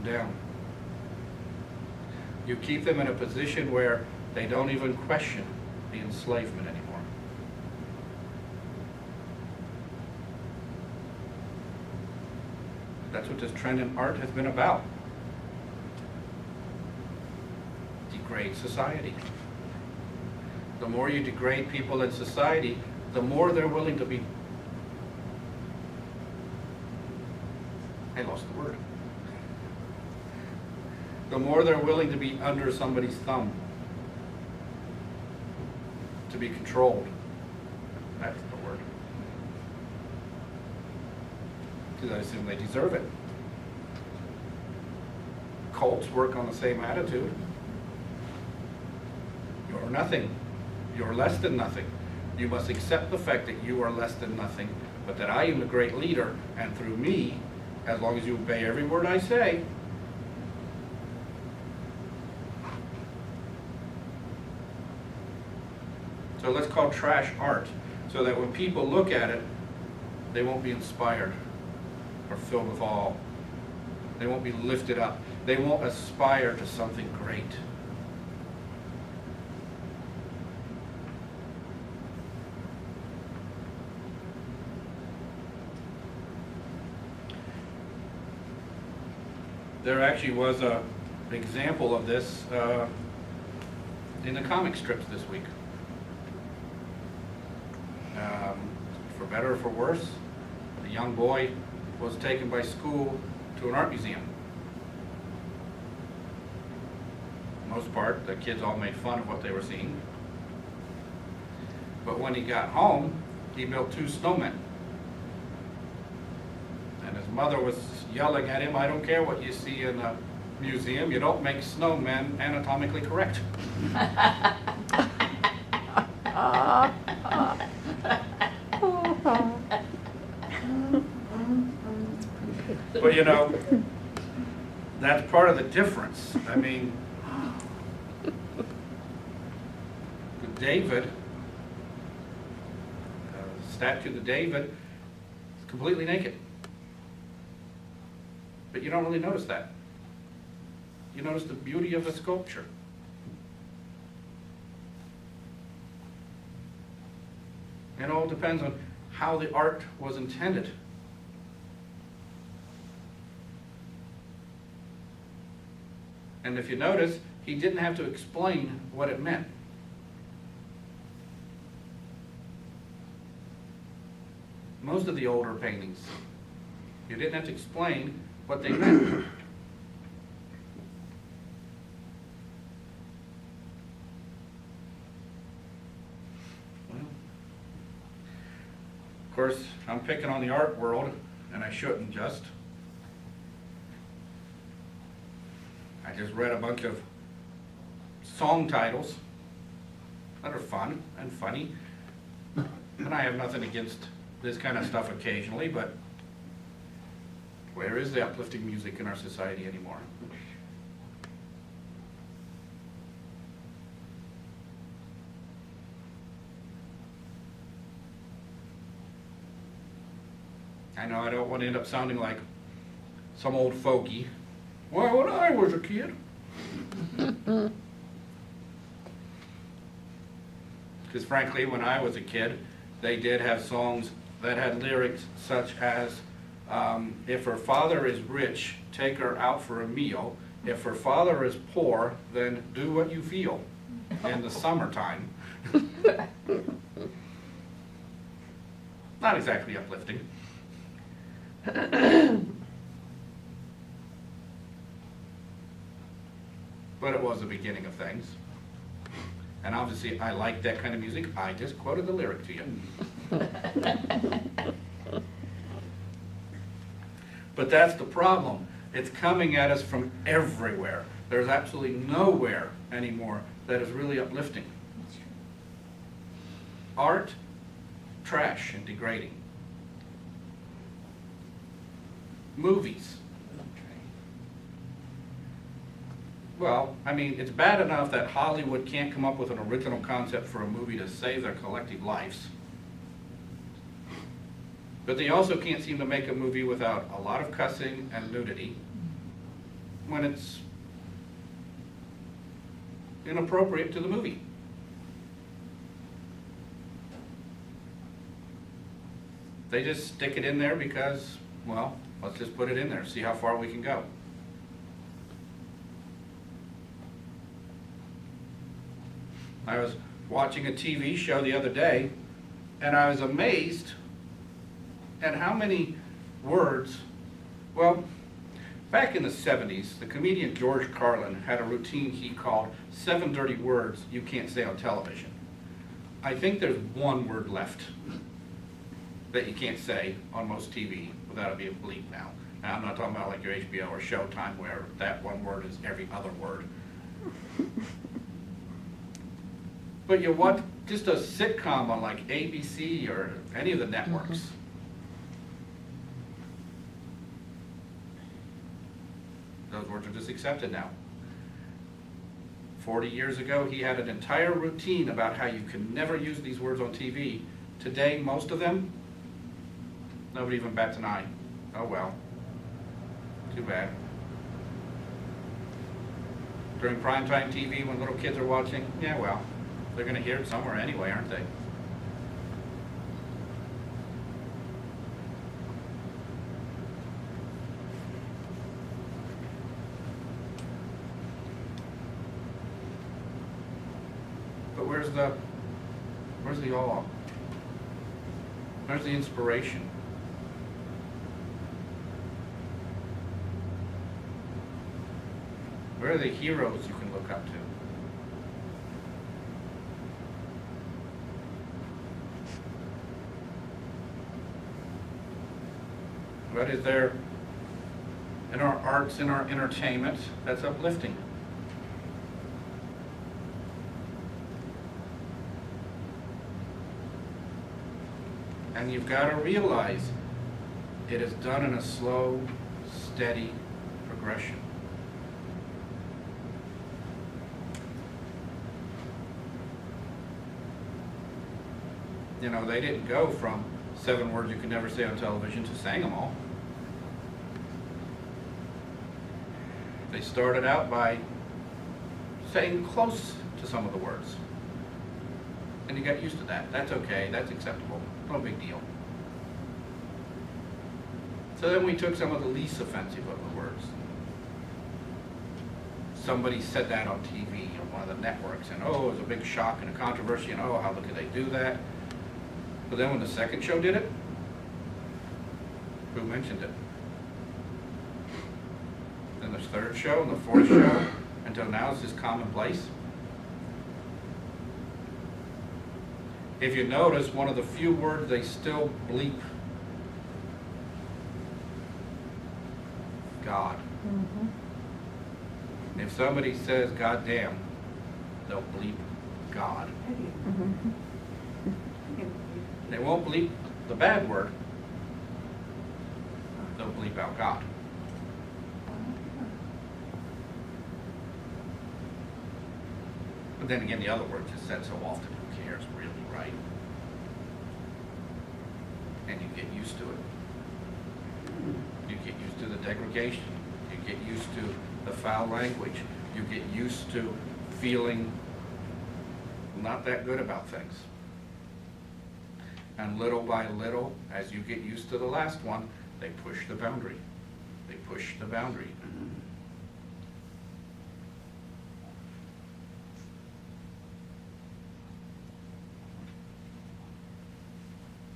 down. You keep them in a position where they don't even question the enslavement anymore. That's what this trend in art has been about. Degrade society. The more you degrade people in society, the more they're willing to be, I lost the word. The more they're willing to be under somebody's thumb, to be controlled. That's the word. Because I assume they deserve it. Cults work on the same attitude. You're nothing. You're less than nothing. You must accept the fact that you are less than nothing, but that I am the great leader, and through me, as long as you obey every word I say, so let's call trash art, so that when people look at it, they won't be inspired or filled with awe. They won't be lifted up. They won't aspire to something great. There actually was an example of this in the comic strips this week. For better or for worse, a young boy was taken by school to an art museum. For the most part, the kids all made fun of what they were seeing. But when he got home, he built 2 snowmen. And his mother was yelling at him, "I don't care what you see in the museum, you don't make snowmen anatomically correct." But you know, that's part of the difference. I mean, David, statue of David, is completely naked. But you don't really notice that. You notice the beauty of the sculpture. It all depends on how the art was intended. And if you notice, he didn't have to explain what it meant. Most of the older paintings, you didn't have to explain what they meant. Well, of course, I'm picking on the art world, and I shouldn't just. I just read a bunch of song titles that are fun and funny, and I have nothing against this kind of stuff occasionally, but where is the uplifting music in our society anymore? I know I don't want to end up sounding like some old fogey. Well, when I was a kid. Because frankly, when I was a kid, they did have songs that had lyrics such as, if her father is rich, take her out for a meal. If her father is poor, then do what you feel in the summertime. Not exactly uplifting. But it was the beginning of things. And obviously I like that kind of music. I just quoted the lyric to you. But that's the problem. It's coming at us from everywhere. There's absolutely nowhere anymore that is really uplifting. Art, trash and degrading. Movies. Well, I mean, it's bad enough that Hollywood can't come up with an original concept for a movie to save their collective lives. But they also can't seem to make a movie without a lot of cussing and nudity. when it's inappropriate to the movie. They just stick it in there because, well, let's just put it in there, see how far we can go. I was watching a TV show the other day, and I was amazed at how many words, well, back in the 70s, the comedian George Carlin had a routine he called 7 dirty words you can't say on television. I think there's one word left that you can't say on most TV without it being bleeped now. Now, I'm not talking about like your HBO or Showtime where that one word is every other word. But you watch just a sitcom on like ABC or any of the networks. Those words are just accepted now. 40 years ago, he had an entire routine about how you can never use these words on TV. Today, most of them, nobody even bats an eye. Oh well, too bad. During primetime TV, when little kids are watching, yeah, well, they're going to hear it somewhere anyway, aren't they? But where's the awe? Where's the inspiration? Where are the heroes you can look up to? What is there in our arts, in our entertainment, that's uplifting? And you've got to realize it is done in a slow, steady progression. You know, they didn't go from 7 words you could never say on television to saying them all. They started out by saying close to some of the words. And you got used to that. That's okay, that's acceptable, no big deal. So then we took some of the least offensive of the words. Somebody said that on TV on one of the networks, and oh, it was a big shock and a controversy, and oh, how could they do that? But then when the second show did it, who mentioned it? Then the third show and the fourth show, until now it's just commonplace. If you notice, one of the few words they still bleep, God. Mm-hmm. If somebody says goddamn, they'll bleep God. Mm-hmm. They won't bleep the bad word, they'll bleep out God. But then again, the other words is said so often, who cares really, right? And you get used to it. You get used to the degradation. You get used to the foul language. You get used to feeling not that good about things. And little by little, as you get used to the last one, they push the boundary. They push the boundary.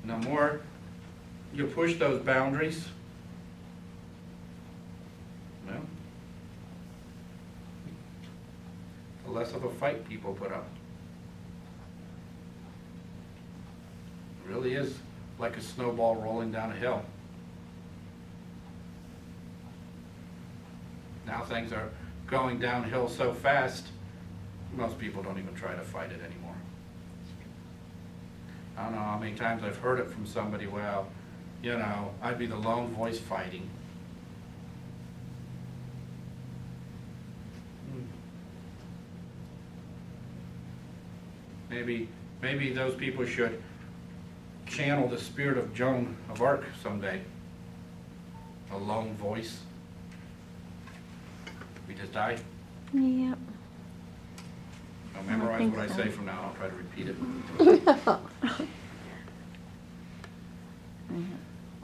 The more you push those boundaries, well, the less of a fight people put up. It really is like a snowball rolling down a hill. Now things are going downhill so fast, most people don't even try to fight it anymore. I don't know how many times I've heard it from somebody, well, you know, I'd be the lone voice fighting. Maybe those people should channel the spirit of Joan of Arc someday. A lone voice. We just died? Yep. I'll memorize think what I so. say from now on. I'll try to repeat it.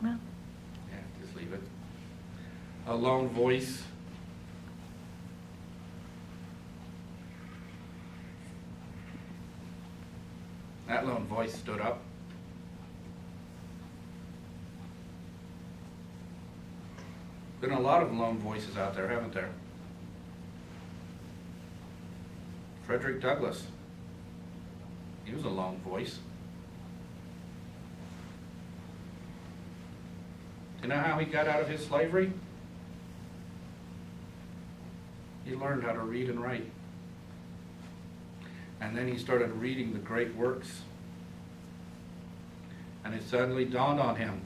Well, Yeah, just leave it. A lone voice. That lone voice stood up. Been a lot of lone voices out there, haven't there? Frederick Douglass. He was a lone voice. Do you know how he got out of his slavery? He learned how to read and write. And then he started reading the great works. And it suddenly dawned on him,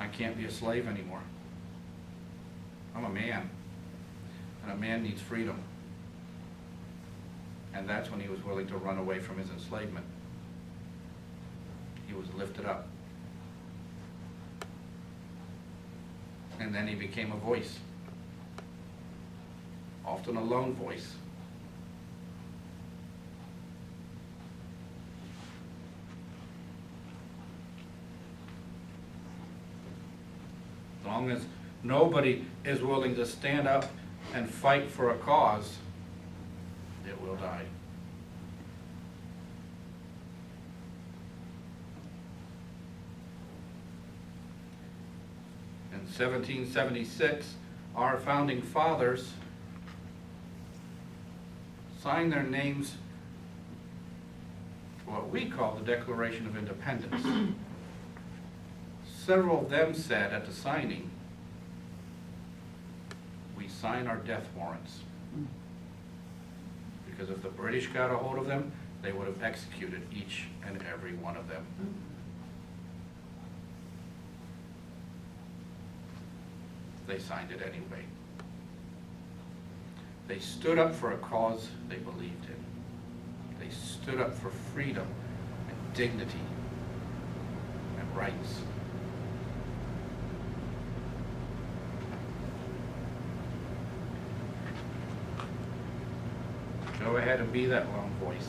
I can't be a slave anymore. I'm a man. And a man needs freedom. And that's when he was willing to run away from his enslavement. He was lifted up. And then he became a voice. Often a lone voice. As long as nobody is willing to stand up and fight for a cause, it will die. In 1776, our founding fathers signed their names to what we call the Declaration of Independence. Several of them said at the signing, we sign our death warrants. Because if the British got a hold of them, they would have executed each and every one of them. They signed it anyway. They stood up for a cause they believed in. They stood up for freedom and dignity and rights. Go ahead and be that lone voice.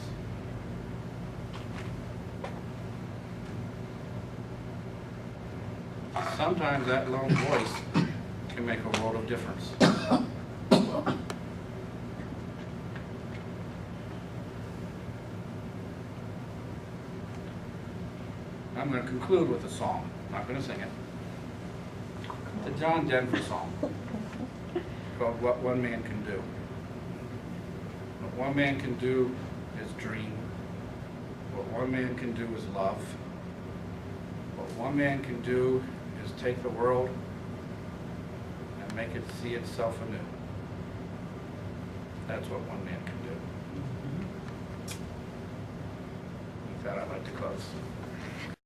Sometimes that lone voice can make a world of difference. I'm going to conclude with a song. I'm not going to sing it. It's a John Denver song called What One Man Can Do. What one man can do is dream. What one man can do is love. What one man can do is take the world and make it see itself anew. That's what one man can do. With that, I'd like to close.